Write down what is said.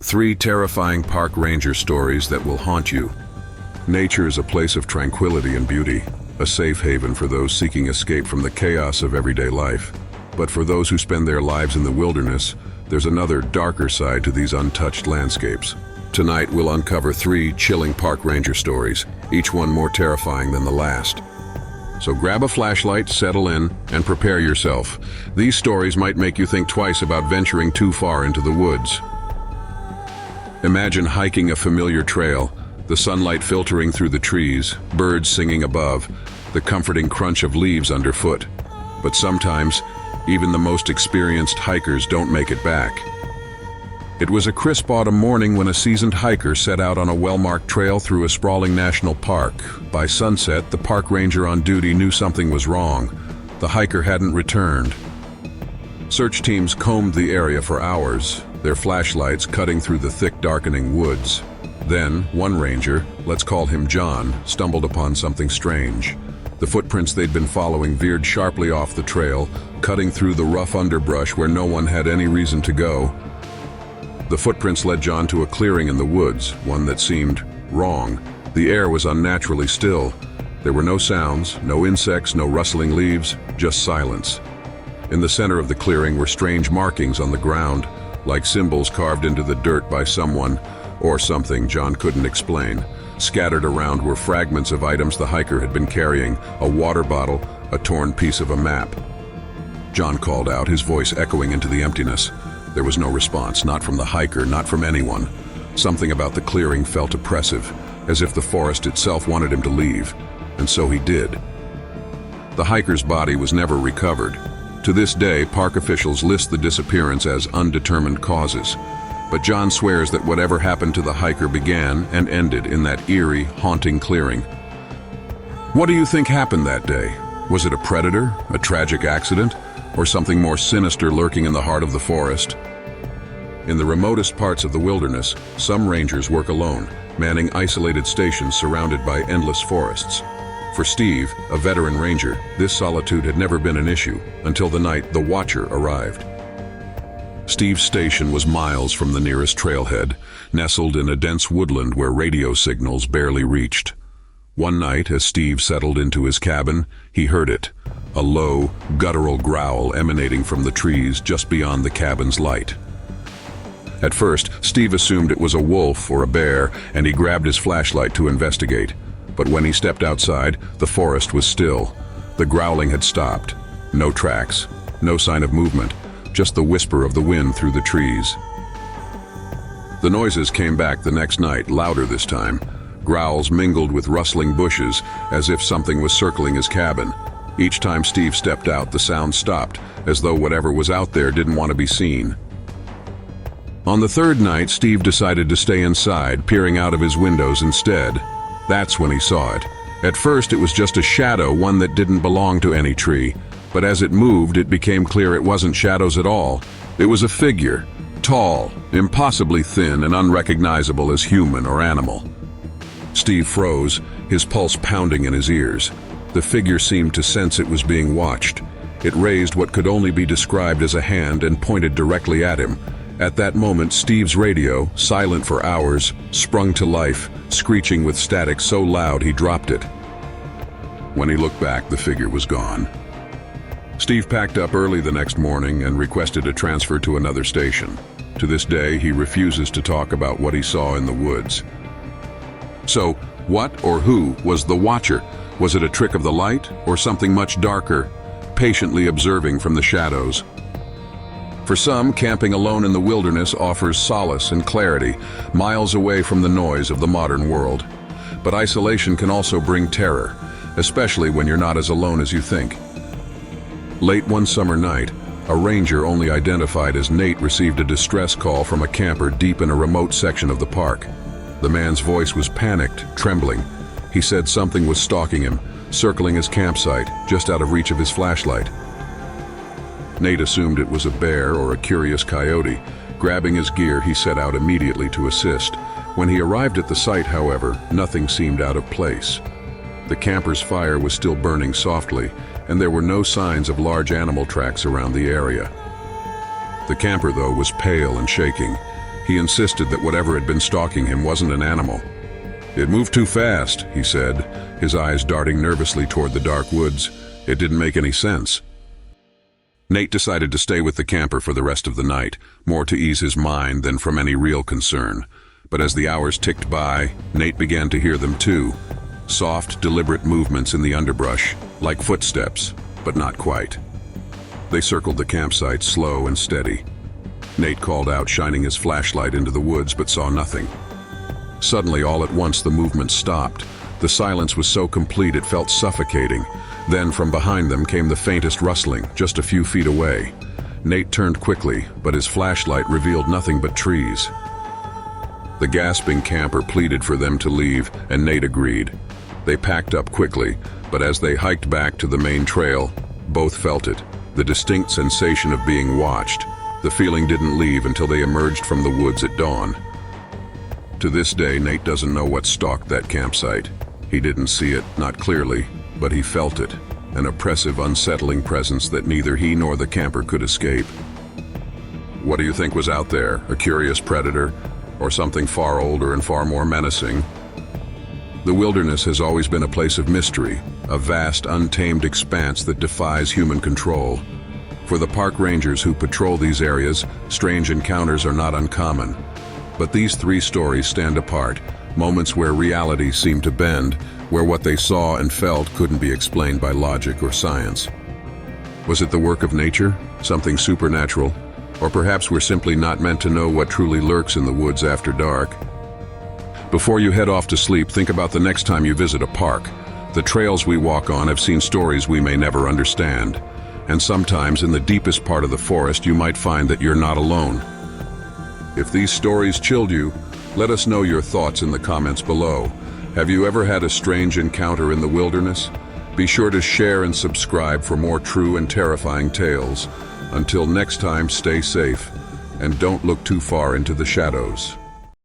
3 terrifying park ranger stories that will haunt you. Nature is a place of tranquility and beauty, a safe haven for those seeking escape from the chaos of everyday life. But for those who spend their lives in the wilderness, there's another darker side to these untouched landscapes. Tonight we'll uncover 3 chilling park ranger stories, each one more terrifying than the last. So grab a flashlight, settle in, and prepare yourself. These stories might make you think twice about venturing too far into the woods. Imagine hiking a familiar trail, the sunlight filtering through the trees, birds singing above, the comforting crunch of leaves underfoot. But sometimes, even the most experienced hikers don't make it back. It was a crisp autumn morning when a seasoned hiker set out on a well-marked trail through a sprawling national park. By sunset, the park ranger on duty knew something was wrong. The hiker hadn't returned. Search teams combed the area for hours, their flashlights cutting through the thick, darkening woods. Then, one ranger, let's call him John, stumbled upon something strange. The footprints they'd been following veered sharply off the trail, cutting through the rough underbrush where no one had any reason to go. The footprints led John to a clearing in the woods, one that seemed wrong. The air was unnaturally still. There were no sounds, no insects, no rustling leaves, just silence. In the center of the clearing were strange markings on the ground, like symbols carved into the dirt by someone or something John couldn't explain. Scattered around were fragments of items the hiker had been carrying, a water bottle, a torn piece of a map. John called out, his voice echoing into the emptiness. There was no response, not from the hiker, not from anyone. Something about the clearing felt oppressive, as if the forest itself wanted him to leave, and so he did. The hiker's body was never recovered. To this day, park officials list the disappearance as undetermined causes. But John swears that whatever happened to the hiker began and ended in that eerie, haunting clearing. What do you think happened that day? Was it a predator, a tragic accident, or something more sinister lurking in the heart of the forest? In the remotest parts of the wilderness, some rangers work alone, manning isolated stations surrounded by endless forests. For Steve, a veteran ranger, this solitude had never been an issue until the night the Watcher arrived. Steve's station was miles from the nearest trailhead, nestled in a dense woodland where radio signals barely reached. One night, as Steve settled into his cabin, he heard it, a low, guttural growl emanating from the trees just beyond the cabin's light. At first, Steve assumed it was a wolf or a bear, and he grabbed his flashlight to investigate. But when he stepped outside, the forest was still. The growling had stopped. No tracks, no sign of movement, just the whisper of the wind through the trees. The noises came back the next night, louder this time. Growls mingled with rustling bushes, as if something was circling his cabin. Each time Steve stepped out, the sound stopped, as though whatever was out there didn't want to be seen. On the third night, Steve decided to stay inside, peering out of his windows instead. That's when he saw it. At first, it was just a shadow, one that didn't belong to any tree. But as it moved, it became clear it wasn't shadows at all. It was a figure, tall, impossibly thin and unrecognizable as human or animal. Steve froze, his pulse pounding in his ears. The figure seemed to sense it was being watched. It raised what could only be described as a hand and pointed directly at him. At that moment, Steve's radio, silent for hours, sprung to life, screeching with static so loud he dropped it. When he looked back, the figure was gone. Steve packed up early the next morning and requested a transfer to another station. To this day, he refuses to talk about what he saw in the woods. So, what or who was the Watcher? Was it a trick of the light, or something much darker, patiently observing from the shadows? For some, camping alone in the wilderness offers solace and clarity, miles away from the noise of the modern world. But isolation can also bring terror, especially when you're not as alone as you think. Late one summer night, a ranger only identified as Nate received a distress call from a camper deep in a remote section of the park. The man's voice was panicked, trembling. He said something was stalking him, circling his campsite, just out of reach of his flashlight. Nate assumed it was a bear or a curious coyote. Grabbing his gear, he set out immediately to assist. When he arrived at the site, however, nothing seemed out of place. The camper's fire was still burning softly, and there were no signs of large animal tracks around the area. The camper, though, was pale and shaking. He insisted that whatever had been stalking him wasn't an animal. "It moved too fast," he said, his eyes darting nervously toward the dark woods. It didn't make any sense. Nate decided to stay with the camper for the rest of the night, more to ease his mind than from any real concern. But as the hours ticked by, Nate began to hear them too. Soft, deliberate movements in the underbrush, like footsteps, but not quite. They circled the campsite, slow and steady. Nate called out, shining his flashlight into the woods, but saw nothing. Suddenly, all at once, the movement stopped. The silence was so complete it felt suffocating. Then, from behind them came the faintest rustling, just a few feet away. Nate turned quickly, but his flashlight revealed nothing but trees. The gasping camper pleaded for them to leave, and Nate agreed. They packed up quickly, but as they hiked back to the main trail, both felt it, the distinct sensation of being watched. The feeling didn't leave until they emerged from the woods at dawn. To this day, Nate doesn't know what stalked that campsite. He didn't see it, not clearly, but he felt it, an oppressive, unsettling presence that neither he nor the camper could escape. What do you think was out there? A curious predator? Or something far older and far more menacing? The wilderness has always been a place of mystery, a vast, untamed expanse that defies human control. For the park rangers who patrol these areas, strange encounters are not uncommon. But these three stories stand apart, moments where reality seemed to bend, where what they saw and felt couldn't be explained by logic or science. Was it the work of nature, something supernatural? Or perhaps we're simply not meant to know what truly lurks in the woods after dark? Before you head off to sleep, think about the next time you visit a park. The trails we walk on have seen stories we may never understand. And sometimes in the deepest part of the forest, you might find that you're not alone. If these stories chilled you, let us know your thoughts in the comments below. Have you ever had a strange encounter in the wilderness? Be sure to share and subscribe for more true and terrifying tales. Until next time, stay safe and don't look too far into the shadows.